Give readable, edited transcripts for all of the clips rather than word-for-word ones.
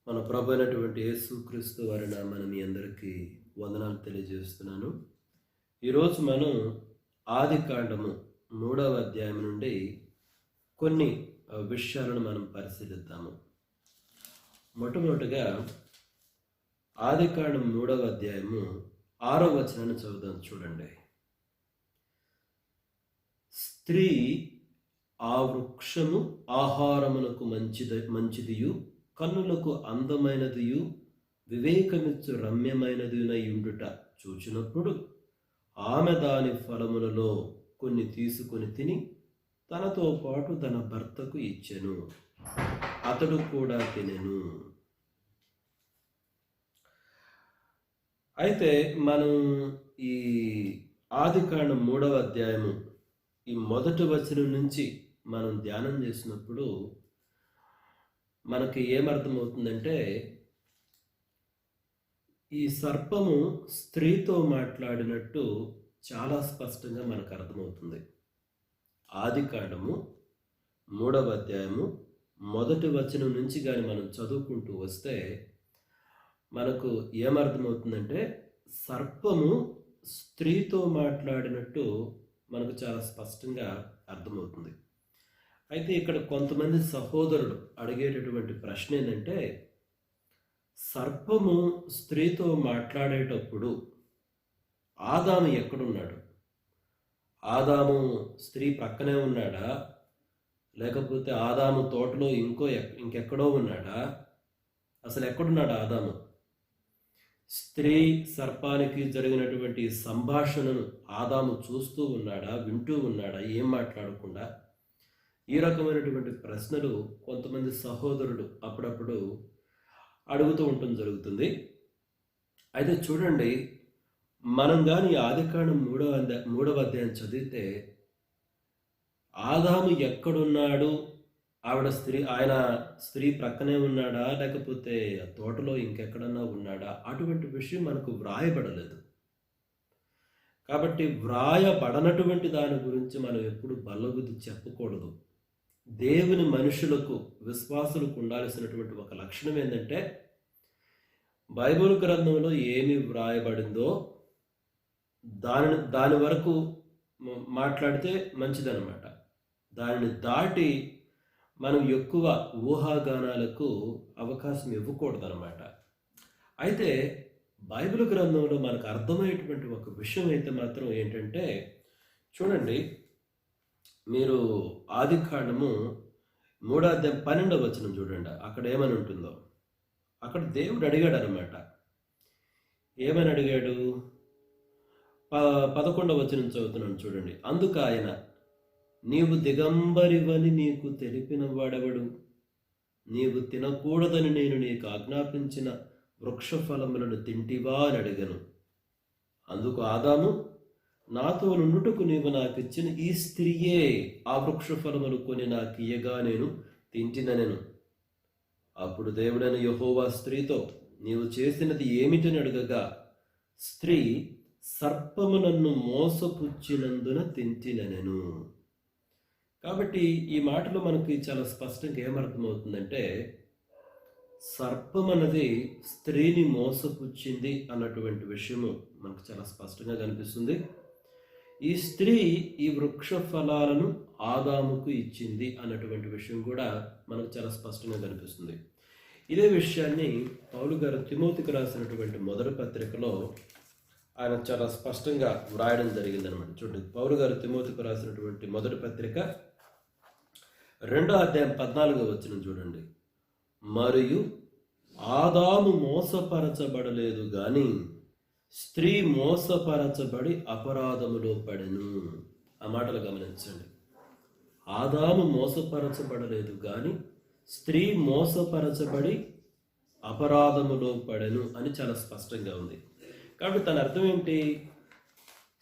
మన ప్రభు అయినటువంటి యేసుక్రీస్తు వారి నామమున మీ అందరికీ వందనాలు తెలియజేస్తున్నాను. ఈరోజు మనం ఆదికాండము 3వ అధ్యాయం నుండి కొన్ని విషయాలను మనం పరిశీలిద్దాము. మొట్టమొదటిగా ఆదికాండం 3వ అధ్యాయము 6వ వచనాన్ని చదువుదాం. చూడండి. స్త్రీ ఆ వృక్షము ఆహారమునకు మంచిదియు కన్నులకు అందమైనదియు వివేకమిచ్చు రమ్యమైనదియునయుండుట చూచినప్పుడు ఆమె దాని ఫలములలో కొన్ని తీసుకొని తిని తనతో పాటు తన భర్తకు ఇచ్చెను. అతడు కూడా తినెను. అయితే మనం ఈ ఆదికాండం 3వ అధ్యాయము ఈ మొదటి వచనం నుంచి మనం ధ్యానం చేసినప్పుడు మనకి ఏమర్థమవుతుందంటే, ఈ సర్పము స్త్రీతో మాట్లాడినట్టు చాలా స్పష్టంగా మనకు అర్థమవుతుంది. ఆదికాండము 3వ అధ్యాయము మొదటి వచనం నుంచి కానీ మనం చదువుకుంటూ వస్తే మనకు ఏమర్థమవుతుందంటే, సర్పము స్త్రీతో మాట్లాడినట్టు మనకు చాలా స్పష్టంగా అర్థమవుతుంది. అయితే ఇక్కడ కొంతమంది సహోదరులు అడిగేటటువంటి ప్రశ్న ఏంటంటే, సర్పము స్త్రీతో మాట్లాడేటప్పుడు ఆదాము ఎక్కడున్నాడు? ఆదాము స్త్రీ ప్రక్కనే ఉన్నాడా? లేకపోతే ఆదాము తోటలో ఇంకెక్కడో ఉన్నాడా? అసలు ఎక్కడున్నాడు ఆదాము? స్త్రీ సర్పానికి జరిగినటువంటి సంభాషణను ఆదాము చూస్తూ ఉన్నాడా? వింటూ ఉన్నాడా? ఏం మాట్లాడకుండా? ఈ రకమైనటువంటి ప్రశ్నలు కొంతమంది సహోదరుడు అప్పుడప్పుడు అడుగుతూ ఉండటం జరుగుతుంది. అయితే చూడండి, మనం కానీ ఆదికాండం 3వ అధ్యాయం చదివితే ఆదాము ఎక్కడున్నాడు? ఆయన స్త్రీ ప్రక్కనే ఉన్నాడా? లేకపోతే ఆ తోటలో ఇంకెక్కడన్నా ఉన్నాడా? అటువంటి విషయం మనకు వ్రాయబడలేదు. కాబట్టి వ్రాయబడనటువంటి దాని గురించి మనం ఎప్పుడు బల్లగుద్ది చెప్పకూడదు. దేవుని మనుషులకు, విశ్వాసులకు ఉండాల్సినటువంటి ఒక లక్షణం ఏంటంటే, బైబిల్ గ్రంథంలో ఏమి వ్రాయబడిందో దాని వరకు మాట్లాడితే మంచిదన్నమాట. దానిని దాటి మనం ఎక్కువ ఊహాగానాలకు అవకాశం ఇవ్వకూడదన్నమాట. అయితే బైబిల్ గ్రంథంలో మనకు అర్థమయ్యేటువంటి ఒక విషయం అయితే మాత్రం ఏంటంటే, చూడండి, మీరు ఆదికాండము 3వ అధ్యాయం 12వ వచనం చూడండి. అక్కడ ఏమని ఉంటుందో. అక్కడ దేవుడు అడిగాడు అనమాట. ఏమని అడిగాడు? 11వ వచనం చదువుతున్నాను చూడండి. అందుకు ఆయన, నీవు దిగంబరివని నీకు తెలిపిన వాడెవడు? నీవు తినకూడదని నేను నీకు ఆజ్ఞాపించిన వృక్ష ఫలములను తింటివా అని అడిగను. అందుకు ఆదాము, నాతో నుండుటకు నీవు నాకు ఇచ్చిన ఈ స్త్రీయే ఆ వృక్ష ఫలములు కొని నాకు ఇయ్యగా నేను తింటిననెను. అప్పుడు దేవుడైన యెహోవా స్త్రీతో, నీవు చేసినది ఏమిటని అడగగా, స్త్రీ, సర్పము నన్ను మోసపుచ్చినందున తింటిననెను. కాబట్టి ఈ మాటలో మనకి చాలా స్పష్టంగా ఏమర్థమవుతుందంటే, సర్పం అన్నది స్త్రీని మోసపుచ్చింది అన్నటువంటి విషయము మనకు చాలా స్పష్టంగా కనిపిస్తుంది. ఈ స్త్రీ ఈ వృక్ష ఫలాలను ఆదాముకు ఇచ్చింది అన్నటువంటి విషయం కూడా మనకు చాలా స్పష్టంగా కనిపిస్తుంది. ఇదే విషయాన్ని పౌలు గారు తిమోతికి రాసినటువంటి మొదటి పత్రికలో ఆయన చాలా స్పష్టంగా వ్రాయడం జరిగిందనమాట. చూడండి, పౌలు గారు తిమోతికి రాసినటువంటి మొదటి పత్రిక 2వ అధ్యాయం 14వ వచనం చూడండి. మరియు ఆదాము మోసపరచబడలేదు గాని స్త్రీ మోసపరచబడి అపరాధములో పడెను. ఆ మాటలు గమనించండి. ఆదాము మోసపరచబడలేదు గాని స్త్రీ మోసపరచబడి అపరాధములో పడెను అని చాలా స్పష్టంగా ఉంది. కాబట్టి తన అర్థం ఏంటి?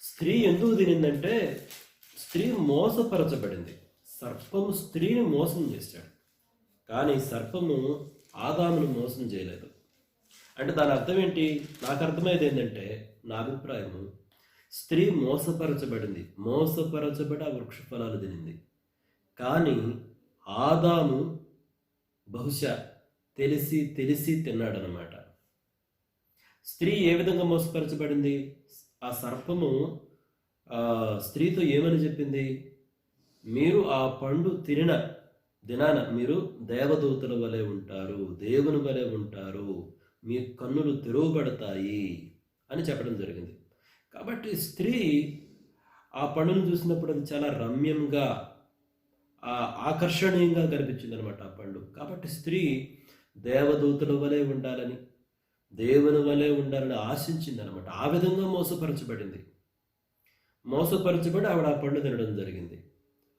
స్త్రీ ఎందుకు తినిందంటే, స్త్రీ మోసపరచబడింది. సర్పము స్త్రీని మోసం చేశాడు, కానీ సర్పము ఆదామును మోసం చేయలేదు. అంటే దాని అర్థం ఏంటి? నాకు అర్థమయ్యేది ఏంటంటే, నా అభిప్రాయము, స్త్రీ మోసపరచబడి ఆ వృక్ష ఫలాలు తినింది. కానీ ఆదాము బహుశా తెలిసి తెలిసి తిన్నాడనమాట. స్త్రీ ఏ విధంగా మోసపరచబడింది? ఆ సర్పము స్త్రీతో ఏమని చెప్పింది? మీరు ఆ పండు తినిన దినాన మీరు దేవదూతల వలె ఉంటారు, దేవుని వలె ఉంటారు, మీ కన్నులు తెరవబడతాయి అని చెప్పడం జరిగింది. కాబట్టి స్త్రీ ఆ పండును చూసినప్పుడు అది చాలా రమ్యంగా ఆకర్షణీయంగా కనిపించింది అనమాట ఆ పండు. కాబట్టి స్త్రీ దేవదూతల వలె ఉండాలని, దేవుని వలె ఉండాలని ఆశించింది అనమాట. ఆ విధంగా మోసపరచబడింది. మోసపరచబడి ఆవిడ ఆ పండు తినడం జరిగింది.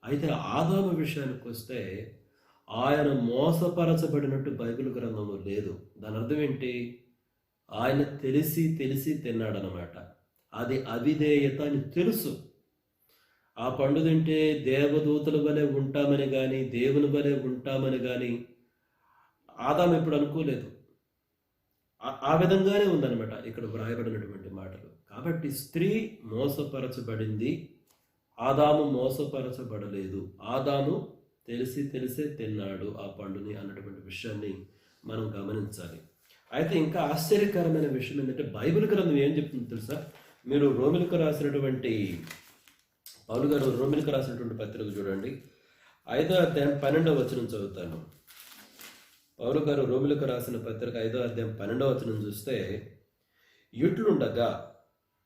అయితే ఆదాము విషయానికి వస్తే ఆయన మోసపరచబడినట్టు బైబిల్ గ్రంథంలో లేదు. దాని అర్థం ఏంటి? ఆయన తెలిసి తెలిసి తిన్నాడనమాట. అది అవిధేయత అని తెలుసు. ఆ పండు తింటే దేవదూతల వలె ఉంటామని కానీ, దేవుని వలె ఉంటామని కానీ ఆదాము ఎప్పుడు అనుకోలేదు. ఆ విధంగానే ఉందన్నమాట ఇక్కడ వ్రాయబడినటువంటి మాటలు. కాబట్టి స్త్రీ మోసపరచబడింది, ఆదాము మోసపరచబడలేదు. ఆదాము తెలిసి తెలిసే తిన్నాడు ఆ పండుని అన్నటువంటి విషయాన్ని మనం గమనించాలి. అయితే ఇంకా ఆశ్చర్యకరమైన విషయం ఏంటంటే బైబిల్ గ్రంథం ఏం చెప్తుందో తెలుసా? మీరు రోమిలకు రాసినటువంటి పౌలు గారు రోమిలకు రాసినటువంటి పత్రిక చూడండి, 5వ అధ్యాయం 12వ వచనం చదువుతాను. పౌలు గారు రోమిలకు రాసిన పత్రిక 5వ అధ్యాయం 12వ వచనం చూస్తే, ఇట్లుండగా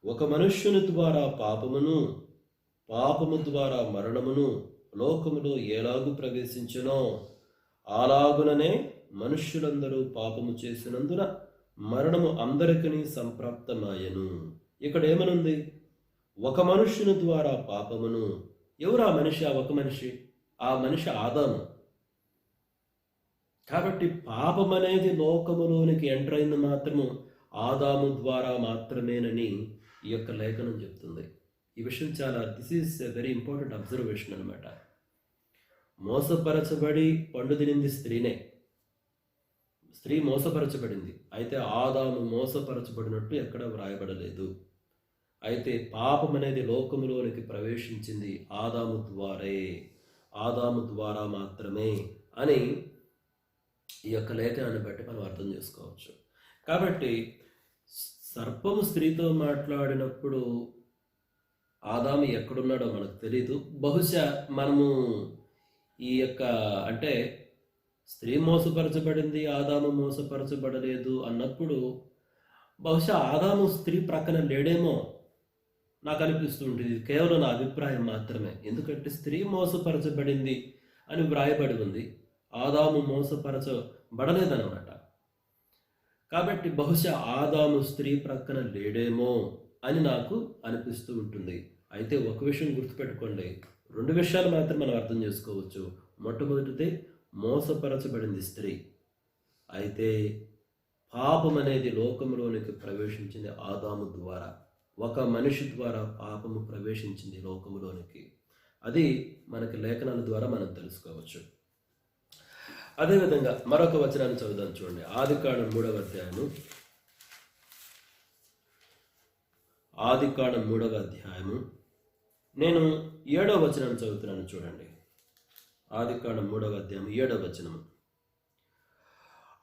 ఒక మనుష్యుని ద్వారా పాపమును, పాపము ద్వారా మరణమును లోకములో ఎలాగు ప్రవేశించునో అలాగుననే మనుష్యులందరూ పాపము చేసినందున మరణము అందరికీ సంప్రాప్తమాయను. ఇక్కడ ఏమనుంది? ఒక మనుష్యుని ద్వారా పాపమును. ఎవరు ఆ మనిషి? ఆ ఒక మనిషి, ఆ మనిషి ఆదాము. కాబట్టి పాపం అనేది లోకములోనికి ఎంటర్ అయింది మాత్రము ఆదాము ద్వారా మాత్రమేనని ఈ యొక్క లేఖనం చెప్తుంది. ఈ విషయం this is a very important observation అనమాట. మోసపరచబడి పండు తినింది స్త్రీనే. స్త్రీ మోసపరచబడింది. అయితే ఆదాము మోసపరచబడినట్టు ఎక్కడ వ్రాయబడలేదు. అయితే పాపం అనేది లోకములోనికి ప్రవేశించింది ఆదాము ద్వారా మాత్రమే అని ఈ యొక్క లేఖనాన్ని బట్టి మనం అర్థం చేసుకోవచ్చు. కాబట్టి సర్పము స్త్రీతో మాట్లాడినప్పుడు ఆదాము ఎక్కడున్నాడో మనకు తెలీదు. బహుశా మనము ఈ యొక్క అంటే స్త్రీ మోసపరచబడింది, ఆదాము మోసపరచబడలేదు అన్నప్పుడు బహుశా ఆదాము స్త్రీ ప్రక్కన లేడేమో నాకు అనిపిస్తూ ఉంటుంది. కేవలం నా అభిప్రాయం మాత్రమే. ఎందుకంటే స్త్రీ మోసపరచబడింది అని వ్రాయబడి ఉంది, ఆదాము మోసపరచబడలేదన్నమాట. కాబట్టి బహుశా ఆదాము స్త్రీ ప్రక్కన లేడేమో అని నాకు అనిపిస్తూ ఉంటుంది. అయితే ఒక విషయం గుర్తుపెట్టుకోండి, 2 విషయాలు మాత్రం మనం అర్థం చేసుకోవచ్చు. మొట్టమొదటిది మోసపరచబడింది స్త్రీ. అయితే పాపం అనేది లోకంలోనికి ప్రవేశించింది ఆదాము ద్వారా. ఒక మనిషి ద్వారా పాపము ప్రవేశించింది లోకములోనికి. అది మనకి లేఖనాల ద్వారా మనం తెలుసుకోవచ్చు. అదేవిధంగా మరొక వచనాన్ని చదువుదాం చూడండి. ఆదికాండం 3వ అధ్యాయము, ఆదికాండం 3వ అధ్యాయము నేను 7వ వచనాన్ని చదువుతున్నాను చూడండి. ఆదికాండం 3వ అధ్యాయం 7వ వచనము.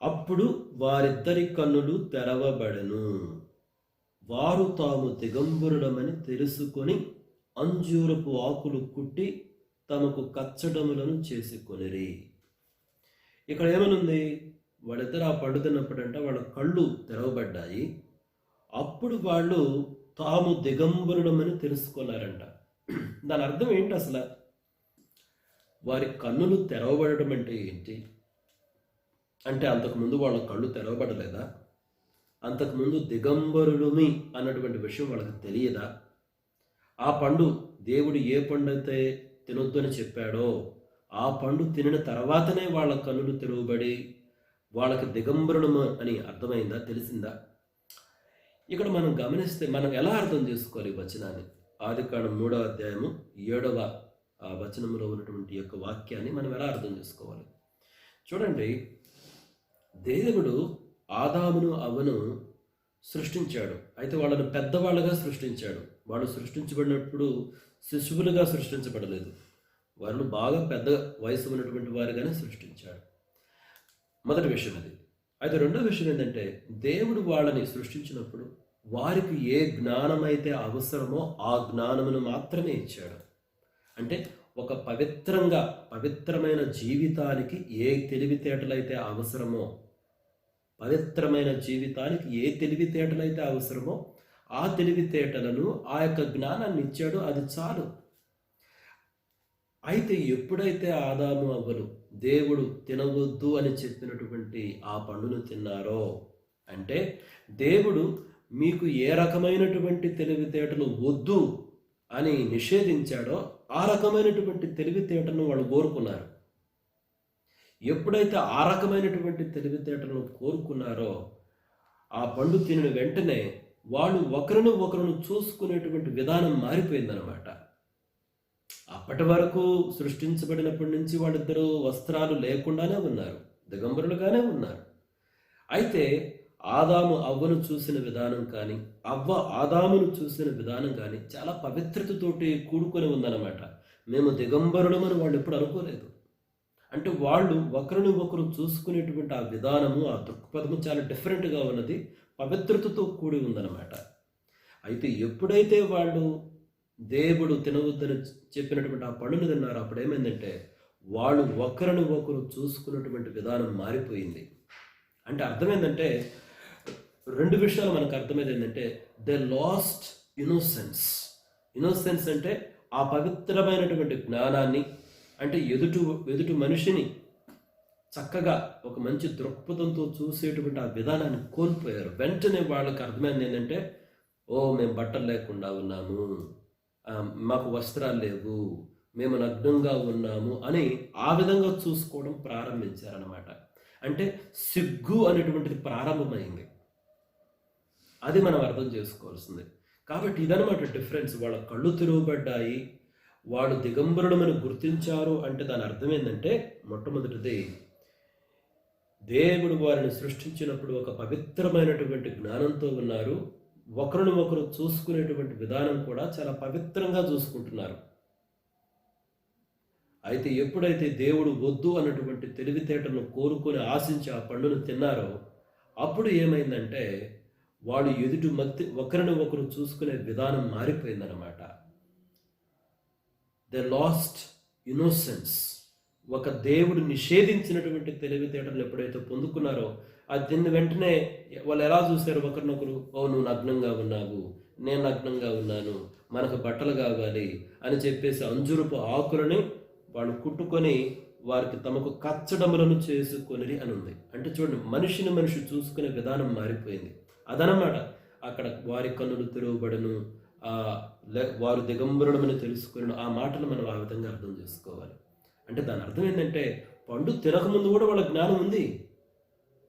అప్పుడు వారిద్దరి కన్నులు తెరవబడెను, వారు తాము దిగంబరులమని తెలుసుకొని అంజూరపు ఆకులు కుట్టి తమకు కచ్చడములను చేసుకొనిరి. ఇక్కడ ఏమనుంది? వాళ్ళిద్దరు ఆ పండు తిన్నప్పుడంట వాళ్ళ కళ్ళు తెరవబడ్డాయి. అప్పుడు వాళ్ళు తాము దిగంబరులమని తెలుసుకున్నారంట. దాని అర్థం ఏంటి అసలు? వారి కన్నులు తెరవబడటం అంటే ఏంటి? అంటే అంతకుముందు వాళ్ళ కళ్ళు తెరవబడలేదా? అంతకుముందు దిగంబరులుమి అన్నటువంటి విషయం వాళ్ళకి తెలియదా? ఆ పండు దేవుడు ఏ పండు అయితే తినొద్దు అని చెప్పాడో ఆ పండు తినిన తర్వాతనే వాళ్ళ కన్నులు తెరవబడి వాళ్ళకి దిగంబరులము అని అర్థమైందా? తెలిసిందా? ఇక్కడ మనం గమనిస్తే మనం ఎలా అర్థం చేసుకోవాలి ఈ వచనాన్ని? ఆదికాండం 3వ అధ్యాయము 7వ వచనంలో ఉన్నటువంటి యొక్క వాక్యాన్ని మనం ఎలా అర్థం చేసుకోవాలి? చూడండి, దేవుడు ఆదామును అవ్వను సృష్టించాడు. అయితే వాళ్ళను పెద్దవాళ్ళుగా సృష్టించాడు. వాళ్ళు సృష్టించబడినప్పుడు శిశువులుగా సృష్టించబడలేదు. వాళ్ళు బాగా పెద్ద వయసు ఉన్నటువంటి వారిగానే సృష్టించాడు. మొదటి విషయం అది. అయితే రెండో విషయం ఏంటంటే, దేవుడు వాళ్ళని సృష్టించినప్పుడు వారికి ఏ జ్ఞానమైతే అవసరమో ఆ జ్ఞానమును మాత్రమే ఇచ్చాడు. అంటే ఒక పవిత్రమైన జీవితానికి ఏ తెలివితేటలైతే అవసరమో, పవిత్రమైన జీవితానికి ఏ తెలివితేటలైతే అవసరమో ఆ తెలివితేటలను, ఆ యొక్క జ్ఞానాన్ని ఇచ్చాడు. అది చాలు. అయితే ఎప్పుడైతే ఆదాము అవ్వలు దేవుడు తినవద్దు అని చెప్పినటువంటి ఆ పండును తిన్నారో, అంటే దేవుడు మీకు ఏ రకమైనటువంటి తెలివితేటలు వద్దు అని నిషేధించాడో ఆ రకమైనటువంటి తెలివితేటలను వాళ్ళు కోరుకున్నారు. ఎప్పుడైతే ఆ రకమైనటువంటి తెలివితేటలను కోరుకున్నారో ఆ పండు తినిన వెంటనే వాళ్ళు ఒకరిని చూసుకునేటువంటి విధానం మారిపోయిందనమాట. అప్పటి వరకు సృష్టించబడినప్పటి నుంచి వాళ్ళిద్దరూ వస్త్రాలు లేకుండానే ఉన్నారు, దిగంబరులుగానే ఉన్నారు. అయితే ఆదాము అవ్వను చూసిన విధానం కానీ, అవ్వ ఆదామును చూసిన విధానం కానీ చాలా పవిత్రతతోటి కూడుకొని ఉందన్నమాట. మేము దిగంబరులమని వాళ్ళు ఎప్పుడు అనుకోలేదు. అంటే వాళ్ళు ఒకరు చూసుకునేటువంటి ఆ విధానము, ఆ దృక్పథము చాలా డిఫరెంట్గా ఉన్నది, పవిత్రతతో కూడి ఉందన్నమాట. అయితే ఎప్పుడైతే వాళ్ళు దేవుడు తినవద్దని చెప్పినటువంటి ఆ పండును తిన్నారు, అప్పుడు ఏమైందంటే వాళ్ళు ఒకరు చూసుకున్నటువంటి విధానం మారిపోయింది. అంటే అర్థమైందంటే రెండు విషయాలు మనకు అర్థమైంది. ఏంటంటే దే లాస్ట్ ఇన్నోసెన్స్ అంటే ఆ పవిత్రమైనటువంటి జ్ఞానాన్ని, అంటే ఎదుటి మనిషిని చక్కగా ఒక మంచి దృక్పథంతో చూసేటువంటి ఆ విధానాన్ని కోల్పోయారు. వెంటనే వాళ్ళకి అర్థమైంది ఏంటంటే, మేము బట్టలు లేకుండా ఉన్నాము, మాకు వస్త్రాలు లేవు, మేము నగ్నంగా ఉన్నాము అని ఆ విధంగా చూసుకోవడం ప్రారంభించారనమాట. అంటే సిగ్గు అనేటువంటిది ప్రారంభమైంది. అది మనం అర్థం చేసుకోవాల్సింది. కాబట్టి ఇదనమాట డిఫరెన్స్. వాళ్ళ కళ్ళు తెరవబడ్డాయి, వాళ్ళు దిగంబరుడమని గుర్తించారు. అంటే దాని అర్థం ఏంటంటే, మొట్టమొదటిది దేవుడు వారిని సృష్టించినప్పుడు ఒక పవిత్రమైనటువంటి జ్ఞానంతో ఉన్నారు. ఒకరు చూసుకునేటువంటి విధానం కూడా చాలా పవిత్రంగా చూసుకుంటున్నారు. అయితే ఎప్పుడైతే దేవుడు వద్దు అన్నటువంటి తెలివితేటలను కోరుకొని ఆశించి ఆ పండును తిన్నారో, అప్పుడు ఏమైందంటే వాళ్ళు ఒకరు చూసుకునే విధానం మారిపోయిందనమాట. They last innocence. ఒక దేవుడు నిషేధించినటువంటి తెలివితేటలు ఎప్పుడైతే పొందుకున్నారో, అది తిన్న వెంటనే వాళ్ళు ఎలా చూశారు ఒకరినొకరు, నువ్వు నగ్నంగా ఉన్నావు, నేను నగ్నంగా ఉన్నాను, మనకు బట్టలు కావాలి అని చెప్పేసి అంజురపు ఆకులని వాళ్ళు కుట్టుకొని వారికి తమకు కచ్చడములను చేసుకొని అని ఉంది. అంటే చూడండి, మనిషి చూసుకునే విధానం మారిపోయింది. అదనమాట అక్కడ వారి కన్నులు తెరవబడను, వారు దిగంబరుడమని తెలుసుకుని ఆ మాటలు మనం ఆ విధంగా అర్థం చేసుకోవాలి. అంటే దాని అర్థం ఏంటంటే, పండు తినకముందు కూడా వాళ్ళ జ్ఞానం ఉంది,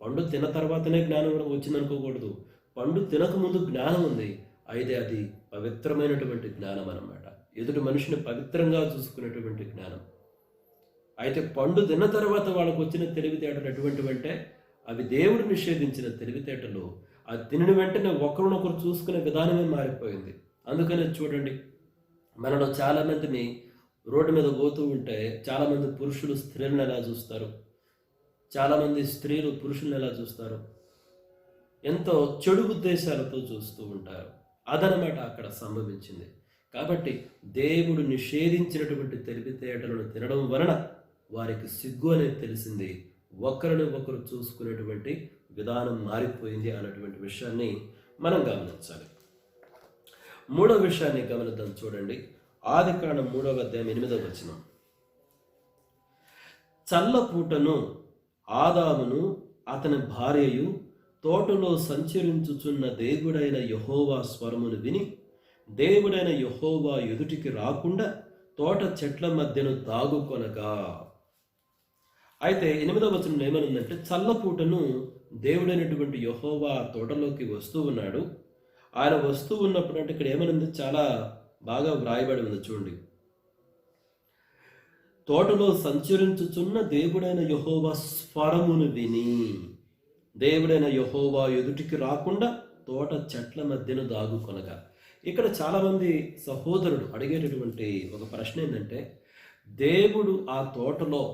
పండు తిన్న తర్వాతనే జ్ఞానం వచ్చిందనుకోకూడదు. పండు తినకముందు జ్ఞానం ఉంది, అయితే అది పవిత్రమైనటువంటి జ్ఞానం అన్నమాట. ఎదుటి మనిషిని పవిత్రంగా చూసుకునేటువంటి జ్ఞానం. అయితే పండు తిన్న తర్వాత వాళ్ళకు వచ్చిన తెలివితేటలు ఎటువంటివంటే, అవి దేవుడు నిషేధించిన తెలివితేటలు. అది తినిన వెంటనే ఒకరినొకరు చూసుకునే విధానమే మారిపోయింది. అందుకనే చూడండి, మనలో చాలామందిని రోడ్డు మీద పోతూ ఉంటే చాలామంది పురుషులు స్త్రీలను ఎలా చూస్తారు, చాలామంది స్త్రీలు పురుషులను ఎలా చూస్తారు, ఎంతో చెడు ఉద్దేశాలతో చూస్తూ ఉంటారు. అదనమాట అక్కడ సంభవించింది. కాబట్టి దేవుడు నిషేధించినటువంటి తెలివితేటలను తినడం వలన వారికి సిగ్గు అనేది తెలిసింది, ఒకరు చూసుకునేటువంటి విధానం మారిపోయింది అన్నటువంటి విషయాన్ని మనం గమనించాలి. మూడవ విషయాన్ని గమనిద్దాం. చూడండి, ఆదికాండం 3వ అధ్యాయం 8వ వచనం. చల్లపూటను ఆదామును అతని భార్యయు తోటలో సంచరించుచున్న దేవుడైన యెహోవా స్వరమును విని, దేవుడైన యెహోవా ఎదుటికి రాకుండా తోట చెట్ల మధ్యను దాగుకొనగా. అయితే 8వ వచనం ఏమనుందంటే, చల్లపూటను దేవుడైనటువంటి యెహోవా తోటలోకి వస్తూ ఉన్నాడు. ఆయన వస్తూ ఉన్నప్పుడు అంటే ఇక్కడ ఏమనుంది, చాలా బాగా వ్రాయబడి ఉంది చూడండి. తోటలో సంచరించుచున్న దేవుడైన యెహోవా స్వరమును విని, దేవుడైన యెహోవా ఎదుటికి రాకుండా తోట చెట్ల మధ్యను దాగుకొనగా. ఇక్కడ చాలామంది సహోదరుడు అడిగేటటువంటి ఒక ప్రశ్న ఏంటంటే, దేవుడు ఆ తోటలో,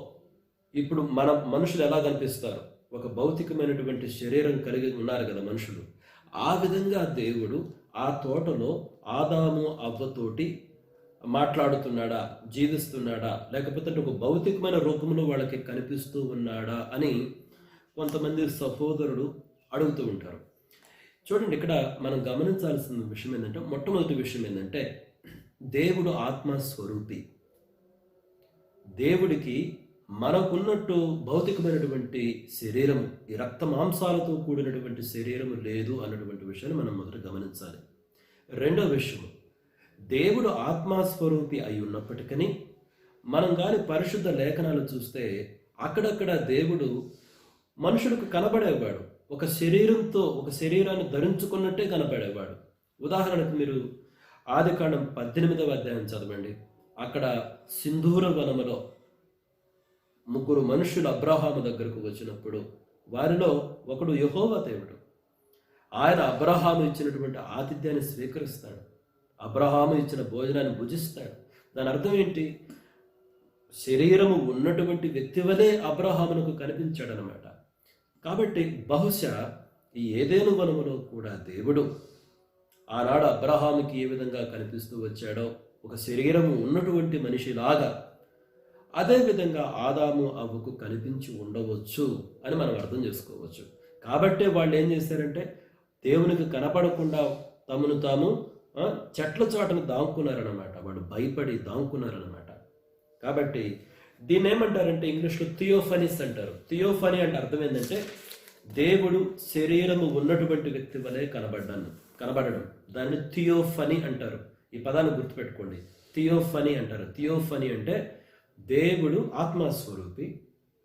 ఇప్పుడు మన మనుషులు ఎలా కనిపిస్తారు, ఒక భౌతికమైనటువంటి శరీరం కలిగి ఉన్నారు కదా మనుషులు. ఆ విధంగా దేవుడు ఆ తోటలో ఆదాము అవ్వతోటి మాట్లాడుతున్నాడా, జీవిస్తున్నాడా, లేకపోతే ఒక భౌతికమైన రూపంలో వాళ్ళకి కనిపిస్తూ ఉన్నాడా అని కొంతమంది సహోదరులు అడుగుతూ ఉంటారు. చూడండి, ఇక్కడ మనం గమనించాల్సిన విషయం ఏంటంటే, మొట్టమొదటి విషయం ఏంటంటే, దేవుడు ఆత్మస్వరూపి. దేవుడికి మనకున్నట్టు భౌతికమైనటువంటి శరీరము, ఈ రక్త మాంసాలతో కూడినటువంటి శరీరము లేదు అన్నటువంటి విషయాన్ని మనం మొదట గమనించాలి. రెండో విషయం, దేవుడు ఆత్మస్వరూపి అయి ఉన్నప్పటికీ మనం కానీ పరిశుద్ధ లేఖనాలు చూస్తే అక్కడక్కడ దేవుడు మనుషులకు కనబడేవాడు. ఒక శరీరంతో, ఒక శరీరాన్ని ధరించుకున్నట్టే కనబడేవాడు. ఉదాహరణకు మీరు ఆదికాండం 18వ అధ్యాయం చదవండి. అక్కడ సింధూర వనములో 3 మనుషులు అబ్రహాము దగ్గరకు వచ్చినప్పుడు వారిలో ఒకడు యెహోవా దేవుడు. ఆయన అబ్రహాము ఇచ్చినటువంటి ఆతిథ్యాన్ని స్వీకరిస్తాడు. అబ్రహాము ఇచ్చిన భోజనాన్ని భుజిస్తాడు. దాని అర్థం ఏంటి? శరీరము ఉన్నటువంటి వ్యక్తి వలె అబ్రహామునకు కనిపించాడనమాట. కాబట్టి బహుశా ఈ ఏదెను వనములో కూడా దేవుడు ఆనాడు అబ్రహాముకి ఏ విధంగా కనిపిస్తూ వచ్చాడో, ఒక శరీరము ఉన్నటువంటి మనిషిలాగా అదేవిధంగా ఆదాము అవ్వకు కనిపించి ఉండవచ్చు అని మనం అర్థం చేసుకోవచ్చు. కాబట్టే వాళ్ళు ఏం చేశారంటే, దేవునికి కనపడకుండా తమను తాము చెట్ల చాటును దాక్కున్నారనమాట. వాళ్ళు భయపడి దాక్కున్నారనమాట. కాబట్టి దీన్ని ఏమంటారంటే, ఇంగ్లీష్లో థియోఫనీస్ అంటారు. థియోఫనీ అంటే అర్థం ఏంటంటే, దేవుడు శరీరము ఉన్నటువంటి వ్యక్తి వలె కనబడడం. దాన్ని థియోఫనీ అంటారు. ఈ పదాన్ని గుర్తుపెట్టుకోండి, థియోఫనీ అంటారు. థియోఫనీ అంటే దేవుడు ఆత్మస్వరూపి,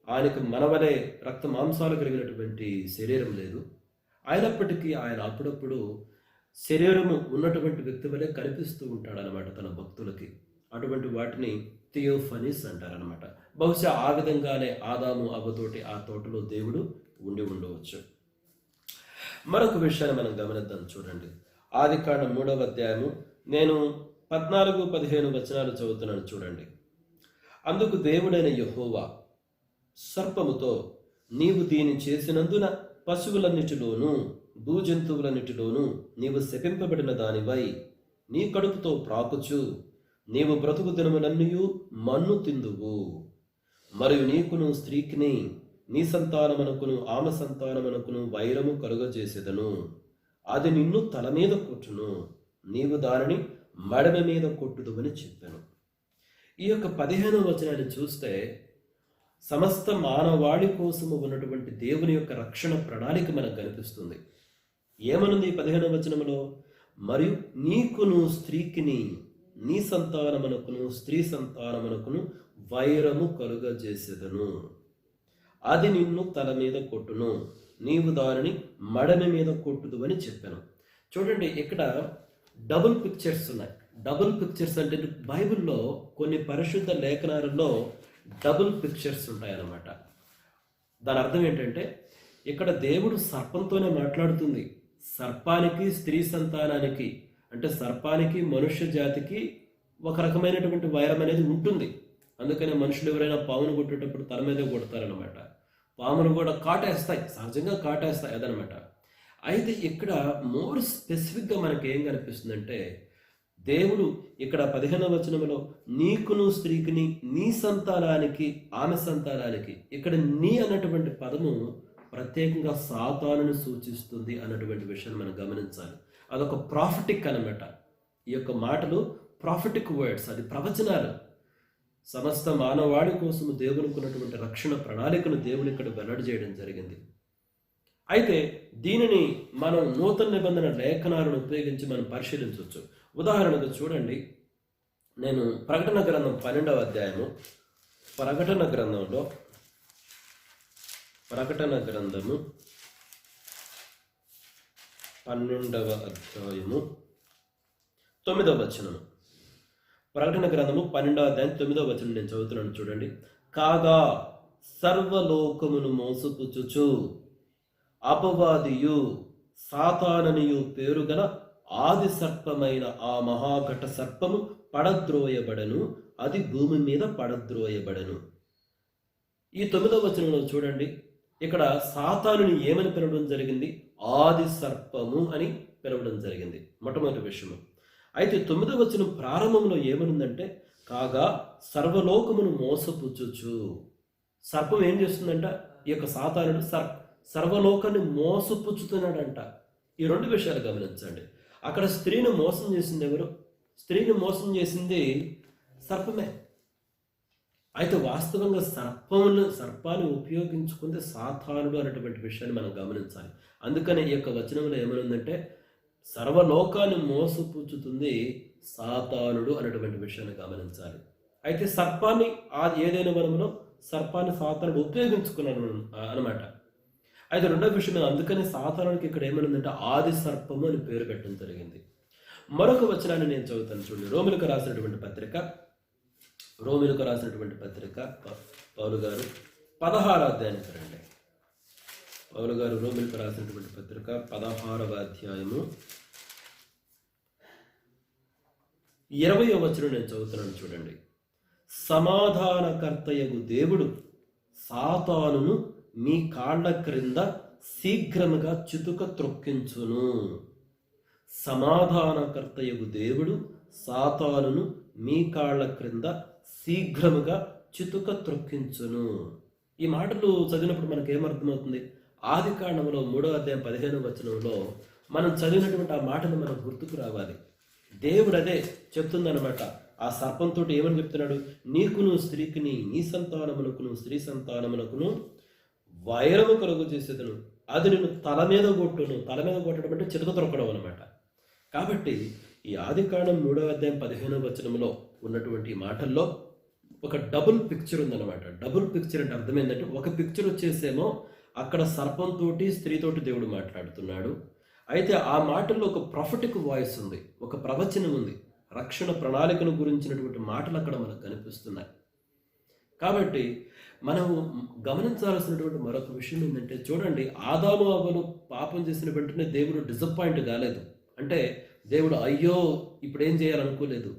ఆయనకు మనవలే రక్త మాంసాలు కలిగినటువంటి శరీరం లేదు. అయినప్పటికీ ఆయన అప్పుడప్పుడు శరీరము ఉన్నటువంటి వ్యక్తి వలె కనిపిస్తూ ఉంటాడనమాట తన భక్తులకి. అటువంటి వాటిని థియోఫనీస్ అంటారనమాట. బహుశా ఆ విధంగానే ఆదాము అవ్వతోటి ఆ తోటలో దేవుడు ఉండి ఉండవచ్చు. మరొక విషయాన్ని మనం గమనిద్దాం. చూడండి, ఆదికాండం 3వ అధ్యాయము నేను 14-15 వచనాలు చదువుతున్నాను. చూడండి. అందుకు దేవుడైన యెహోవా సర్పముతో, నీవు దీన్ని చేసినందున పశువులన్నిటిలోనూ భూజంతువులన్నిటిలోనూ నీవు శపింపబడిన దానివై నీ కడుపుతో ప్రాకుచు నీవు బ్రతుకు దినములన్నయూ మన్ను తిందువు. మరియు నీకును స్త్రీకిని నీ సంతానమునకును ఆమె సంతానమునకును వైరము కలుగజేసేదను. అది నిన్ను తల మీద కొట్టును, నీవు దానిని మడమ మీద కొట్టుదువని చెప్పాను. ఈ యొక్క 15వ వచనాన్ని చూస్తే సమస్త మానవాళి కోసము ఉన్నటువంటి దేవుని యొక్క రక్షణ ప్రణాళిక మనకు కనిపిస్తుంది. ఏమనుంది 15వ వచనంలో? మరియు నీకును స్త్రీకిని నీ సంతానమునకును స్త్రీ సంతానమునకును వైరము కలుగజేసేదను. అది నిన్ను తల మీద కొట్టును, నీవు దానిని మడమ మీద కొట్టుదు అని చెప్పాను. చూడండి, ఇక్కడ డబుల్ పిక్చర్స్ ఉన్నాయి. డబుల్ పిక్చర్స్ అంటే బైబిల్లో కొన్ని పరిశుద్ధ లేఖనాలలో డబుల్ పిక్చర్స్ ఉంటాయన్నమాట. దాని అర్థం ఏంటంటే, ఇక్కడ దేవుడు సర్పంతోనే మాట్లాడుతుంది. సర్పానికి స్త్రీ సంతానానికి, అంటే సర్పానికి మనుష్య జాతికి ఒక రకమైనటువంటి వైరం అనేది ఉంటుంది. అందుకనే మనుషులు ఎవరైనా పామును కొట్టేటప్పుడు తల మీదే కొడతారనమాట. పామును కూడా కాటేస్తాయి, సహజంగా కాటేస్తాయి అదనమాట. అయితే ఇక్కడ మోర్ స్పెసిఫిక్గా మనకి ఏం కనిపిస్తుందంటే, దేవుడు ఇక్కడ 15వ వచనంలో నీకును స్త్రీకిని నీ సంతానానికి ఆమె సంతానానికి, ఇక్కడ నీ అన్నటువంటి పదము ప్రత్యేకంగా సాతానుని సూచిస్తుంది అన్నటువంటి విషయాన్ని మనం గమనించాలి. అదొక ప్రాఫిటిక్ అనమాట. ఈ యొక్క మాటలు ప్రాఫిటిక్ వర్డ్స్, అది ప్రవచనాలు. సమస్త మానవాళి కోసము దేవునికి ఉన్నటువంటి రక్షణ ప్రణాళికను దేవుడు ఇక్కడ వెల్లడి చేయడం జరిగింది. అయితే దీనిని మనం నూతన నిబంధన లేఖనాలను ఉపయోగించి మనం పరిశీలించవచ్చు. ఉదాహరణకు చూడండి, నేను ప్రకటన గ్రంథం 12వ అధ్యాయము, ప్రకటన గ్రంథము 12వ అధ్యాయము 9వ వచనము. ప్రకటన గ్రంథము 12వ అధ్యాయం 9వ వచనం నేను చదువుతున్నాను. చూడండి. కాగా సర్వలోకమును మోసపుచ్చుచు అపవాదియు సాతాననియు పేరు గల ఆది సర్పమైన ఆ మహాఘట సర్పము పడద్రోయబడను, అది భూమి మీద పడద్రోయబడను. ఈ 9వ వచనంలో చూడండి, ఇక్కడ సాతానుని ఏమని పిలవడం జరిగింది? ఆది సర్పము అని పిలవడం జరిగింది, మొట్టమొదటి విషయము. అయితే 9వ వచనం ప్రారంభంలో ఏమనుందంటే, కాగా సర్వలోకమును మోసపుచ్చుచు. సర్పం ఏం చేస్తుందంట? ఈ యొక్క సాతానుడు సర్వలోకాన్ని మోసపుచ్చుతున్నాడంట. ఈ 2 విషయాలు గమనించండి. అక్కడ స్త్రీని మోసం చేసింది ఎవరు? స్త్రీని మోసం చేసింది సర్పమే. అయితే వాస్తవంగా సర్పాన్ని ఉపయోగించుకుంటే సాతానుడు అనేటువంటి విషయాన్ని మనం గమనించాలి. అందుకని ఈ యొక్క వచనంలో ఏమనుందంటే, సర్వలోకాన్ని మోసపుచ్చుతుంది సాతానుడు అనేటువంటి విషయాన్ని గమనించాలి. అయితే సర్పాన్ని ఏదైనా వనంలో సర్పాన్ని సాతానుడు ఉపయోగించుకున్నాడు అనమాట. అయితే 2వ విషయం, అందుకని సాతానుడికి ఇక్కడ ఏమనుందంటే ఆది సర్పము అని పేరు పెట్టడం జరిగింది. మరొక వచనాన్ని నేను చదువుతాను చూడండి. రోమిలకు రాసినటువంటి పత్రిక పౌలు గారు 16వ అధ్యాయానికి రండి. పౌలు గారు రోమిలకు రాసినటువంటి పత్రిక 16వ అధ్యాయము 20వ వచనం నేను చదువుతున్నాను చూడండి. సమాధానకర్తయగు దేవుడు సాతానును మీ కాళ్ళ క్రింద శీఘ్రముగా చితుక త్రొక్కించును. సమాధానకర్తయగు దేవుడు సాతానును మీ కాళ్ళ క్రింద శీఘ్రముగా చితుక త్రొక్కించును. ఈ మాటలు చదివినప్పుడు మనకు ఏమర్థమవుతుంది? ఆది కాండములో 3వ అధ్యాయం 15వ వచనంలో మనం చదివినటువంటి ఆ మాటను మనకు గుర్తుకు రావాలి. దేవుడు అదే చెప్తుందనమాట. ఆ సర్పంతో ఏమని చెప్తున్నాడు? నీకును స్త్రీకిని, నీ సంతానమునకును స్త్రీ సంతానమునకును వైరము కలుగు చేసేదను, అది నేను తల మీద కొట్టును. తల మీద కొట్టడం అంటే చితక త్రొక్కడం అనమాట. కాబట్టి ఈ ఆది కాండం 3వ అధ్యాయం 15వ వచనంలో ఉన్నటువంటి మాటల్లో ఒక డబుల్ పిక్చర్ ఉందన్నమాట. డబుల్ పిక్చర్ అంటే అర్థం ఏంటంటే, ఒక పిక్చర్ వచ్చేసేమో అక్కడ సర్పంతోటి స్త్రీతోటి దేవుడు మాట్లాడుతున్నాడు. అయితే ఆ మాటల్లో ఒక ప్రొఫెటిక్ వాయిస్ ఉంది, ఒక ప్రవచనం ఉంది, రక్షణ ప్రణాళికను గురించినటువంటి మాటలు అక్కడ మనకు కనిపిస్తున్నాయి. కాబట్టి మనం గమనించాల్సినటువంటి మరొక విషయం ఏంటంటే, చూడండి, ఆదాము అవ్వలు పాపం చేసిన వెంటనే దేవుడు డిసప్పాయింట్ కాలేదు. అంటే దేవుడు అయ్యో ఇప్పుడు ఏం చేయాలనుకోలేదు.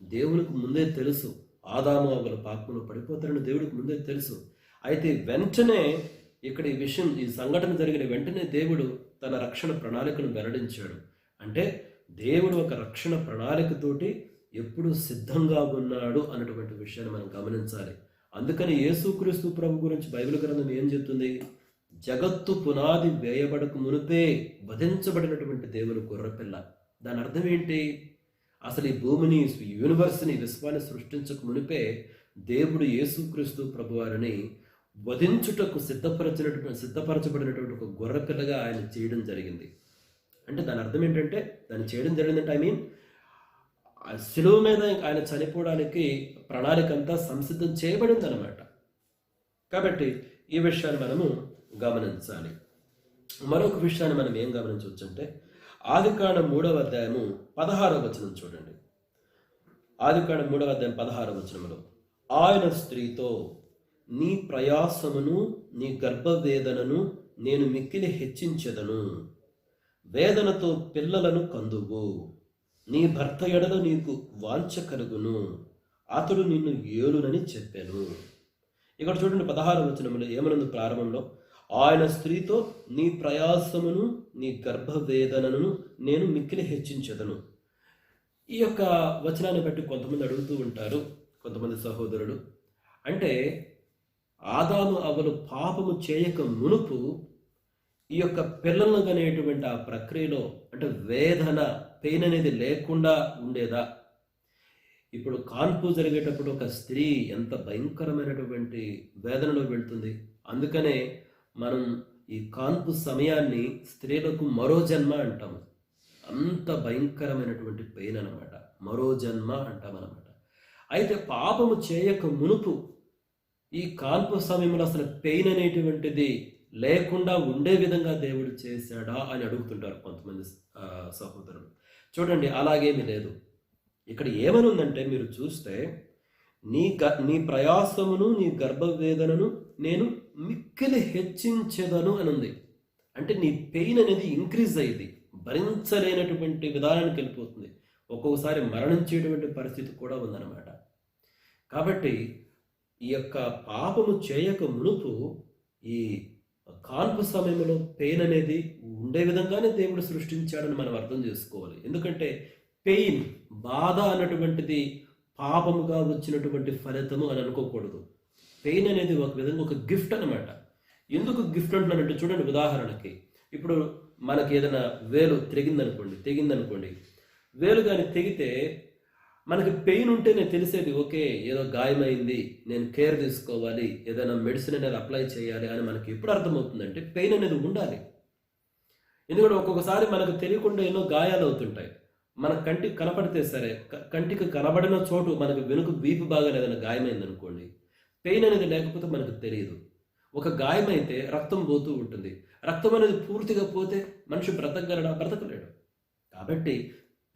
దేవునికి ముందే తెలుసు ఆదాము అవ్వలు పాపంలో పడిపోతారని దేవుడికి ముందే తెలుసు. అయితే వెంటనే ఇక్కడ ఈ సంఘటన జరిగిన వెంటనే దేవుడు తన రక్షణ ప్రణాళికను వెల్లడించాడు. అంటే దేవుడు ఒక రక్షణ ప్రణాళికతోటి ఎప్పుడు సిద్ధంగా ఉన్నాడు అన్నటువంటి విషయాన్ని మనం గమనించాలి. అందుకని యేసుక్రీస్తు ప్రభు గురించి బైబిల్ గ్రంథం ఏం చెప్తుంది? జగత్తు పునాది వేయబడక మునిపే వధించబడినటువంటి దేవుని గొర్రెపిల్ల. దాని అర్థం ఏంటి? అసలు ఈ భూమిని, యూనివర్స్ని, విశ్వాన్ని సృష్టించక మునిపే దేవుడు యేసుక్రీస్తు ప్రభు వారిని వధించుటకు సిద్ధపరచబడినటువంటి ఒక గొర్రెపిల్లగా ఆయన చేయడం జరిగింది. అంటే దాని అర్థం ఏంటంటే, దాన్ని చేయడం జరిగిందంటే శిలువ మీద ఆయన చనిపోవడానికి ప్రణాళిక అంతా సంసిద్ధం చేయబడింది అనమాట. కాబట్టి ఈ విషయాన్ని మనము గమనించాలి. మరొక విషయాన్ని మనం ఏం గమనించవచ్చు అంటే, ఆదికాండం 3వ అధ్యాయము 16వ వచనం చూడండి. ఆదికాండం 3వ అధ్యాయం 16వ వచనంలో, ఆయన స్త్రీతో నీ ప్రయాసమును నీ గర్భవేదనను నేను మిక్కిలి హెచ్చించెదను, వేదనతో పిల్లలను కందువు, నీ భర్త ఎడల నీకు వాంఛ కలుగును, అతడు నిన్ను ఏలునని చెప్పాను. ఇక్కడ చూడండి 16వ వచనంలో ఏమనుంది? ప్రారంభంలో ఆయన స్త్రీతో నీ ప్రయాసమును నీ గర్భవేదనను నేను మిక్కిలి హెచ్చించెదను. ఈ యొక్క వచనాన్ని బట్టి కొంతమంది అడుగుతూ ఉంటారు, కొంతమంది సహోదరుడు, అంటే ఆదాము అవ్వలు పాపము చేయక మునుపు ఈ యొక్క పిల్లలను కనేటువంటి ఆ ప్రక్రియలో అంటే వేదన, పెయిన్ అనేది లేకుండా ఉండేదా? ఇప్పుడు కాన్పు జరిగేటప్పుడు ఒక స్త్రీ ఎంత భయంకరమైనటువంటి వేదనలో వెళ్తుంది. అందుకనే మనం ఈ కాన్పు సమయాన్ని స్త్రీలకు మరో జన్మ అంటాము. అంత భయంకరమైనటువంటి పెయిన్ అనమాట, మరో జన్మ అంటాం అనమాట. అయితే పాపము చేయక మునుపు ఈ కాన్పు సమయంలో అసలు పెయిన్ అనేటువంటిది లేకుండా ఉండే విధంగా దేవుడు చేశాడా అని అడుగుతుంటారు కొంతమంది సహోదరులు. చూడండి, అలాగేమీ లేదు. ఇక్కడ ఏమని ఉందంటే, మీరు చూస్తే నీ ప్రయాసమును నీ గర్భవేదనను నేను మిక్కిలి హెచ్చించెదను అని ఉంది. అంటే నీ పెయిన్ అనేది ఇంక్రీజ్ అయ్యింది, భరించలేనటువంటి విధానానికి వెళ్ళిపోతుంది, ఒక్కొక్కసారి మరణించేటువంటి పరిస్థితి కూడా ఉందన్నమాట. కాబట్టి ఈ యొక్క పాపము చేయక మునుపు ఈ కాన్పు సమయంలో పెయిన్ అనేది ఉండే విధంగానే దేవుడు సృష్టించాడని మనం అర్థం చేసుకోవాలి. ఎందుకంటే పెయిన్, బాధ అన్నటువంటిది పాపముగా వచ్చినటువంటి ఫలితము అని అనుకోకూడదు. పెయిన్ అనేది ఒక విధంగా ఒక గిఫ్ట్ అనమాట. ఎందుకు గిఫ్ట్ అంటున్నానంటే చూడండి, ఉదాహరణకి ఇప్పుడు మనకి ఏదైనా వేలు తెగిందనుకోండి, వేలు కానీ తెగితే మనకి పెయిన్ ఉంటేనే తెలిసేది, ఓకే ఏదో గాయమైంది, నేను కేర్ తీసుకోవాలి, ఏదైనా మెడిసిన్ అనేది అప్లై చేయాలి అని మనకి ఎప్పుడు అర్థమవుతుందంటే పెయిన్ అనేది ఉండాలి. ఎందుకంటే ఒక్కొక్కసారి మనకు తెలియకుండా ఎన్నో గాయాలు అవుతుంటాయి. మన కంటికి కనపడితే సరే, కంటికి కనబడిన చోటు మనకు వెనుక వీపు భాగాలు ఏదైనా గాయమైంది అనుకోండి, పెయిన్ అనేది లేకపోతే మనకు తెలియదు. ఒక గాయమైతే రక్తం పోతూ ఉంటుంది. రక్తం అనేది పూర్తిగా పోతే మనిషి బ్రతకలేడు. కాబట్టి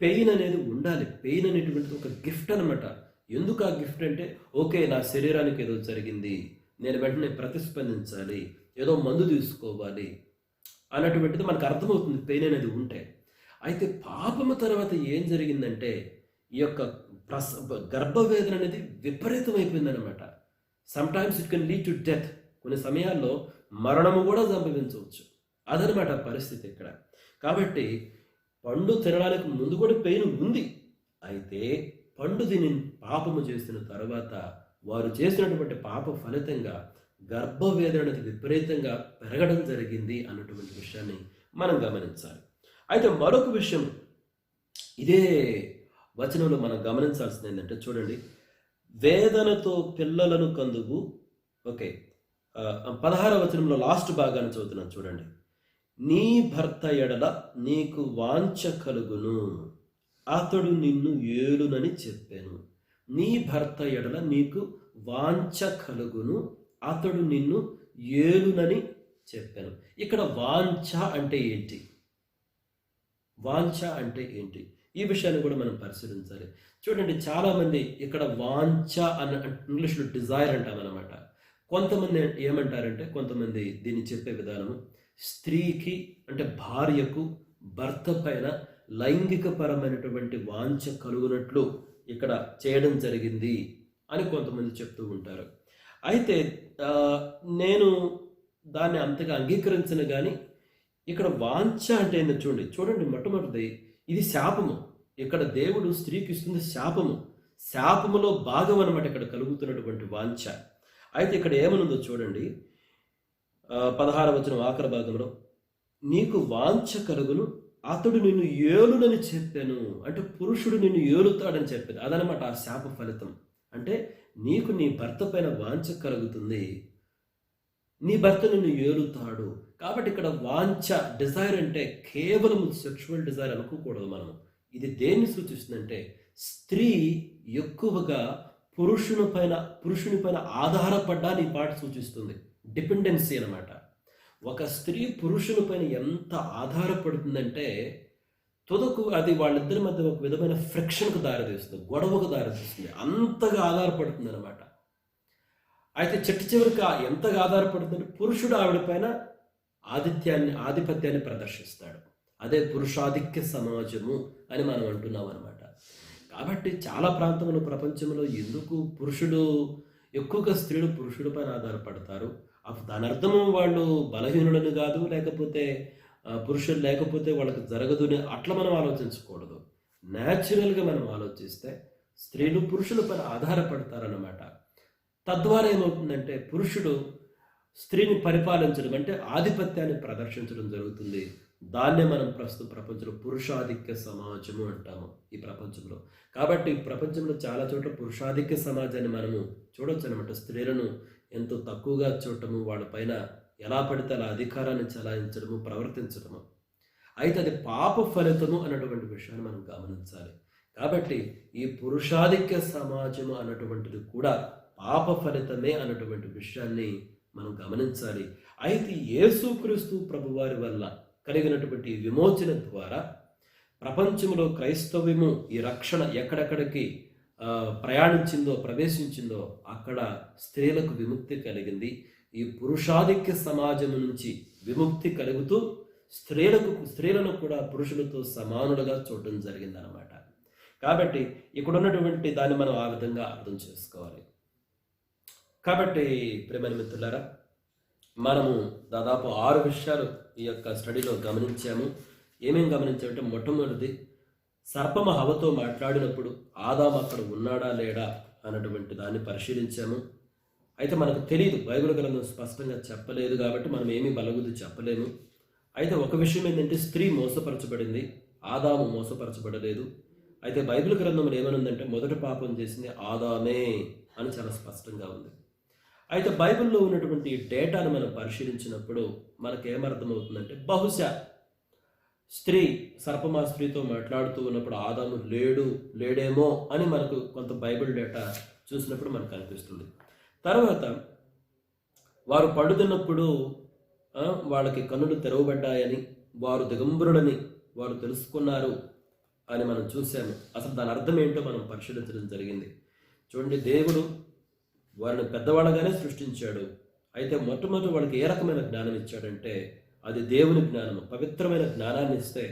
పెయిన్ అనేది ఉండాలి. పెయిన్ అనేటువంటిది ఒక గిఫ్ట్ అనమాట. ఎందుకు ఆ గిఫ్ట్ అంటే, ఓకే నా శరీరానికి ఏదో జరిగింది, నేను వెంటనే ప్రతిస్పందించాలి, ఏదో మందు తీసుకోవాలి అన్నటువంటిది మనకు అర్థమవుతుంది పెయిన్ అనేది ఉంటే. అయితే పాపము తర్వాత ఏం జరిగిందంటే ఈ యొక్క గర్భవేదన అనేది విపరీతమైపోయిందనమాట. Sometimes it can lead to death. కొన్ని సమయాల్లో మరణము కూడా సంభవించవచ్చు. అదనమాట పరిస్థితి ఇక్కడ. కాబట్టి పండు తినడానికి ముందు కూడా పెయిన్ ఉంది. అయితే పండు తిని పాపము చేసిన తర్వాత వారు చేసినటువంటి పాప ఫలితంగా గర్భవేదన అనేది విపరీతంగా పెరగడం జరిగింది అన్నటువంటి విషయాన్ని మనం గమనించాలి. అయితే మరొక విషయం ఇదే వచనంలో మనం గమనించాల్సింది ఏంటంటే చూడండి, వేదనతో పిల్లలను కందువు. ఓకే, 16వ వచనంలో లాస్ట్ భాగాన్ని చదువుతున్నాను చూడండి. నీ భర్త ఎడల నీకు వాంఛ కలుగును, అతడు నిన్ను ఏలునని చెప్పాను. నీ భర్త ఎడల నీకు వాంఛ కలుగును, అతడు నిన్ను ఏలునని చెప్పాను. ఇక్కడ వాంఛ అంటే ఏంటి? వాంఛ అంటే ఏంటి? ఈ విషయాన్ని కూడా మనం పరిశీలించాలి. చూడండి, చాలామంది ఇక్కడ వాంఛ అన్న ఇంగ్లీష్లో డిజైర్ అంటామన్నమాట. కొంతమంది ఏమంటారంటే, కొంతమంది దీన్ని చెప్పే విధానము స్త్రీకి అంటే భార్యకు భర్త పైన లైంగికపరమైనటువంటి వాంఛ కలుగునట్లు ఇక్కడ చేయడం జరిగింది అని కొంతమంది చెప్తూ ఉంటారు. అయితే నేను దాన్ని అంతగా అంగీకరించను, కానీ ఇక్కడ వాంఛ అంటే ఏంటో చూడండి, మొట్టమొదటిది ఇది శాపము. ఇక్కడ దేవుడు స్త్రీకి ఇస్తుంది శాపము. శాపములో భాగం అనమాట ఇక్కడ కలుగుతున్నటువంటి వాంఛ. అయితే ఇక్కడ ఏమనుందో చూడండి, 16వ వచనం ఆఖరి భాగంలో, నీకు వాంఛ కలుగును, అతడు నిన్ను ఏలునని చెప్పాను. అంటే పురుషుడు నిన్ను ఏలుతాడని చెప్పాను. అదనమాట ఆ శాప ఫలితం. అంటే నీకు నీ భర్త పైన వాంఛ కలుగుతుంది, నీ భర్త నిన్ను ఏలుతాడు. కాబట్టి ఇక్కడ వాంఛ, డిజైర్ అంటే కేవలం సెక్షువల్ డిజైర్ అనుకోకూడదు మనం. ఇది దేన్ని సూచిస్తుందంటే, స్త్రీ ఎక్కువగా పురుషుని పైన ఆధారపడ్డాన్ని ఈ పాట సూచిస్తుంది. డిపెండెన్సీ అనమాట. ఒక స్త్రీ పురుషుని పైన ఎంత ఆధారపడుతుందంటే తుదకు అది వాళ్ళిద్దరి మధ్య ఒక విధమైన ఫ్రిక్షన్కు దారితీస్తుంది, గొడవకు దారితీస్తుంది. అంతగా ఆధారపడుతుంది అనమాట. అయితే చివరికి ఎంతగా ఆధారపడుతుందంటే పురుషుడు ఆవిడ పైన ఆధిపత్యాన్ని ప్రదర్శిస్తాడు. అదే పురుషాధిక్య సమాజము అని మనం అంటున్నాం అనమాట. కాబట్టి చాలా ప్రాంతంలో ప్రపంచంలో ఎందుకు పురుషుడు ఎక్కువగా స్త్రీలు పురుషుడి పైన ఆధారపడతారు? దాని అర్థము వాళ్ళు బలహీనులని కాదు, లేకపోతే పురుషులు లేకపోతే వాళ్ళకి జరగదు అని అట్లా మనం ఆలోచించకూడదు. న్యాచురల్గా మనం ఆలోచిస్తే స్త్రీలు పురుషుల పైన ఆధారపడతారన్నమాట. తద్వారా ఏమవుతుందంటే పురుషుడు స్త్రీని పరిపాలించడం అంటే ఆధిపత్యాన్ని ప్రదర్శించడం జరుగుతుంది. దాన్నే మనం ప్రస్తుత ప్రపంచంలో పురుషాధిక్య సమాజము అంటాము ఈ ప్రపంచంలో. కాబట్టి ప్రపంచంలో చాలా చోట్ల పురుషాధిక్య సమాజాన్ని మనము చూడొచ్చు అనమాట. స్త్రీలను ఎంతో తక్కువగా చూడటము, వాళ్ళపైన ఎలా పడితే అలా అధికారాన్ని చలాయించడము, ప్రవర్తించడము. అయితే అది పాప ఫలితము అన్నటువంటి విషయాన్ని మనం గమనించాలి. కాబట్టి ఈ పురుషాధిక్య సమాజము అన్నటువంటిది కూడా పాప ఫలితమే అన్నటువంటి విషయాన్ని మనం గమనించాలి. అయితే యేసుక్రీస్తు ప్రభువారి వల్ల కలిగినటువంటి విమోచన ద్వారా ప్రపంచంలో క్రైస్తవ్యము ఈ రక్షణ ఎక్కడెక్కడికి ప్రవేశించిందో అక్కడ స్త్రీలకు విముక్తి కలిగింది. ఈ పురుషాధిక్య సమాజం నుంచి విముక్తి కలుగుతూ స్త్రీలను కూడా పురుషులతో సమానులుగా చూడడం జరిగిందనమాట. కాబట్టి ఇక్కడ ఉన్నటువంటి దాన్ని మనం ఆ విధంగా అర్థం చేసుకోవాలి. కాబట్టి ప్రియమైన మిత్రులారా, మనము దాదాపు 6 విషయాలు ఈ యొక్క స్టడీలో గమనించాము. ఏమేమి గమనించామంటే, మొట్టమొదటిది, సర్పము హవ్వతో మాట్లాడినప్పుడు ఆదాము అక్కడ ఉన్నాడా లేడా అన్నటువంటి దాన్ని పరిశీలించాము. అయితే మనకు తెలియదు, బైబిల్ గ్రంథం స్పష్టంగా చెప్పలేదు కాబట్టి మనం ఏమీ బలగుద్ది చెప్పలేము. అయితే ఒక విషయం ఏంటంటే, స్త్రీ మోసపరచబడింది, ఆదాము మోసపరచబడలేదు. అయితే బైబిల్ గ్రంథంలో ఏమనుందంటే, మొదటి పాపం చేసింది ఆదామే అని చాలా స్పష్టంగా ఉంది. అయితే బైబిల్లో ఉన్నటువంటి డేటాను మనం పరిశీలించినప్పుడు మనకేమర్థమవుతుందంటే, బహుశా స్త్రీ సర్పమా స్త్రీతో మాట్లాడుతూ ఉన్నప్పుడు ఆదాము లేడేమో అని మనకు కొంత బైబిల్ డేటా చూసినప్పుడు మనకు అనిపిస్తుంది. తర్వాత వారు పడుతున్నప్పుడు వాళ్ళకి కన్నులు తెరవబడ్డాయని, వారు దిగంబరులని వారు తెలుసుకున్నారు అని మనం చూసాము. అసలు దాని అర్థం ఏంటో మనం పరిశీలించడం జరిగింది. చూడండి, దేవుడు వారిని పెద్దవాళ్ళగానే సృష్టించాడు. అయితే మొట్టమొదటి వాళ్ళకి ఏ రకమైన జ్ఞానం ఇచ్చాడంటే, అది దేవుని జ్ఞానము, పవిత్రమైన జ్ఞానాన్ని ఇస్తే,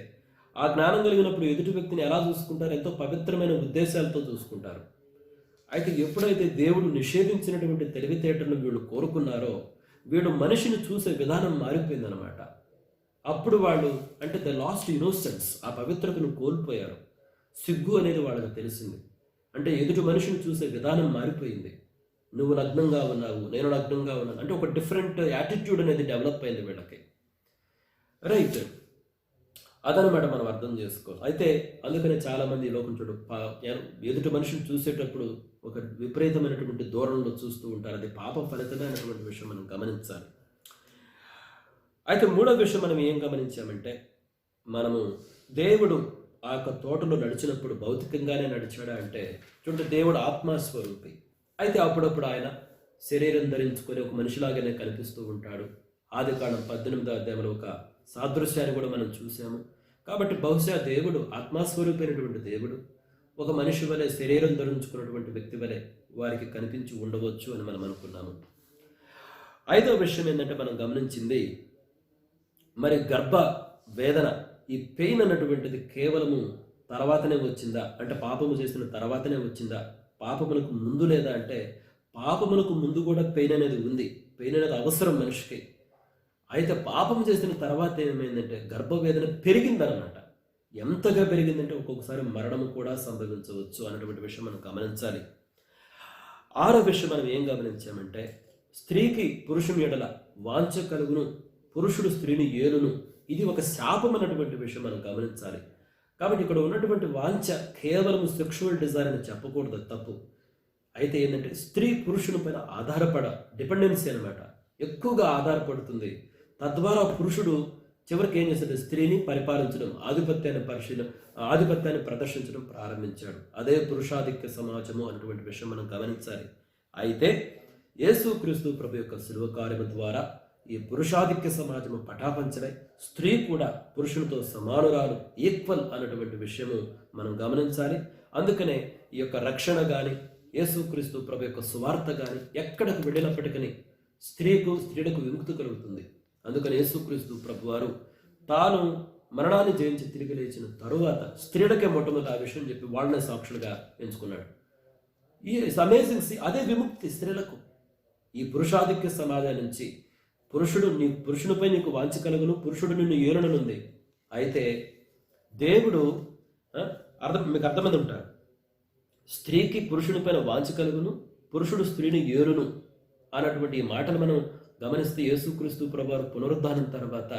ఆ జ్ఞానం కలిగినప్పుడు ఎదుటి వ్యక్తిని ఎలా చూసుకుంటారు? ఎంతో పవిత్రమైన ఉద్దేశాలతో చూసుకుంటారు. అయితే ఎప్పుడైతే దేవుడు నిషేధించినటువంటి తెలివితేటలను వీళ్ళు కోరుకున్నారో, వీళ్ళు మనిషిని చూసే విధానం మారిపోయిందనమాట. అప్పుడు వాళ్ళు అంటే ద లాస్ట్ ఇన్నోసెన్స్, ఆ పవిత్రతను కోల్పోయారు. సిగ్గు అనేది వాళ్ళకి తెలిసింది. అంటే ఎదుటి మనిషిని చూసే విధానం మారిపోయింది. నువ్వు నగ్నంగా ఉన్నావు, నేను నగ్నంగా ఉన్నాను అంటే ఒక డిఫరెంట్ యాటిట్యూడ్ అనేది డెవలప్ అయింది వీళ్ళకి. రైట్, అదనమాట మనం అర్థం చేసుకోవాలి. అయితే అందుకనే చాలామంది ఈ లోకం చూడు, ఎదుటి మనిషిని చూసేటప్పుడు ఒక విపరీతమైనటువంటి దూరంలో చూస్తూ ఉంటారు. అది పాప ఫలితమైనటువంటి విషయం మనం గమనించాలి. అయితే మూడో విషయం మనం ఏం గమనించామంటే, మనము దేవుడు ఆ యొక్క తోటలో నడిచినప్పుడు భౌతికంగానే నడిచాడా అంటే, చూడండి, దేవుడు ఆత్మస్వరూపి. అయితే అప్పుడప్పుడు ఆయన శరీరం ధరించుకొని ఒక మనిషిలాగానే కనిపిస్తూ ఉంటాడు. ఆదికాండం 18వ అధ్యాయంలో ఒక సాదృశ్యాన్ని కూడా మనం చూసాము. కాబట్టి బహుశా దేవుడు ఆత్మస్వరూపైనటువంటి దేవుడు ఒక మనిషి వలె శరీరం ధరించుకున్నటువంటి వ్యక్తి వలె వారికి కనిపించి ఉండవచ్చు అని మనం అనుకున్నాము. ఐదవ విషయం ఏంటంటే, మనం గమనించింది, మరి గర్భ వేదన, ఈ పెయిన్ అన్నటువంటిది కేవలము తర్వాతనే వచ్చిందా అంటే, పాపము చేసిన తర్వాతనే వచ్చిందా, పాపములకు ముందు లేదా అంటే, పాపములకు ముందు కూడా పెయిన్ అనేది ఉంది. పెయిన్ అనేది అవసరం మనిషికి. అయితే పాపం చేసిన తర్వాత ఏమైందంటే, గర్భవేదన పెరిగిందనమాట. ఎంతగా పెరిగిందంటే ఒక్కొక్కసారి మరణము కూడా సంభవించవచ్చు అన్నటువంటి విషయం మనం గమనించాలి. ఆరో విషయం మనం ఏం గమనించామంటే, స్త్రీకి పురుషుని ఎడల వాంఛ కలుగును, పురుషుడు స్త్రీని ఏలును. ఇది ఒక శాపం అన్నటువంటి విషయం మనం గమనించాలి. కాబట్టి ఇక్కడ ఉన్నటువంటి వాంఛ కేవలం సెక్షువల్ డిజైర్ అని చెప్పకూడదు, తప్పు. అయితే ఏంటంటే, స్త్రీ పురుషుని పైన డిపెండెన్సీ అనమాట, ఎక్కువగా ఆధారపడుతుంది. తద్వారా పురుషుడు చివరికి ఏం చేశాడు? స్త్రీని పరిపాలించడం, ఆధిపత్యాన్ని ప్రదర్శించడం ప్రారంభించాడు. అదే పురుషాధిక్య సమాజము అన్నటువంటి విషయం మనం గమనించాలి. అయితే యేసుక్రీస్తు ప్రభు యొక్క శిలువ కార్యము ద్వారా ఈ పురుషాధిక్య సమాజము పటాపంచలై, స్త్రీ కూడా పురుషునితో సమానురాలు, ఈక్వల్ అన్నటువంటి విషయము మనం గమనించాలి. అందుకనే ఈ యొక్క రక్షణ కానీ, యేసుక్రీస్తు ప్రభు యొక్క సువార్త కానీ ఎక్కడికి వెళ్ళినప్పటికీ స్త్రీలకు విముక్తి కలుగుతుంది. అందుకని యేసుక్రీస్తు ప్రభువారు తాను మరణాన్ని జయించి తిరిగి లేచిన తరువాత స్త్రీలకే మొట్టమొదటి ఆ విషయం చెప్పి వాళ్ళనే సాక్షులుగా ఎంచుకున్నాడు. ఈ అమేజింగ్. అదే విముక్తి స్త్రీలకు. ఈ పురుషాధిక్య సమాజం నుంచి పురుషునిపై నీకు వాంఛ కలుగును, పురుషుడు నిన్ను ఏలుననుంది. అయితే దేవుడు మీకు అర్థమంది ఉంటారు, స్త్రీకి పురుషునిపైన వాంఛ కలుగును, పురుషుడు స్త్రీని ఏలును అన్నటువంటి ఈ మాటలు మనం గమనిస్తే, యేసుక్రీస్తు ప్రభువారు పునరుద్ధానం తర్వాత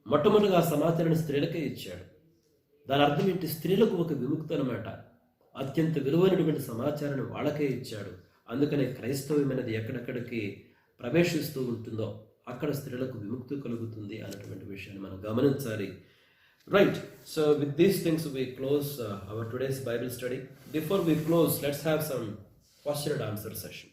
మొట్టమొదటిగా ఆ సమాచారాన్ని స్త్రీలకే ఇచ్చాడు. దాని అర్థం ఏంటి? స్త్రీలకు ఒక విముక్తి అనమాట. అత్యంత విలువైనటువంటి సమాచారాన్ని వాళ్ళకే ఇచ్చాడు. అందుకనే క్రైస్తవమైనది ఎక్కడెక్కడికి ప్రవేశిస్తూ ఉంటుందో అక్కడ స్త్రీలకు విముక్తి కలుగుతుంది అన్నటువంటి విషయాన్ని మనం గమనించాలి. Right. So with these things we close our today's Bible study. Before we close, let's have some question and answer session.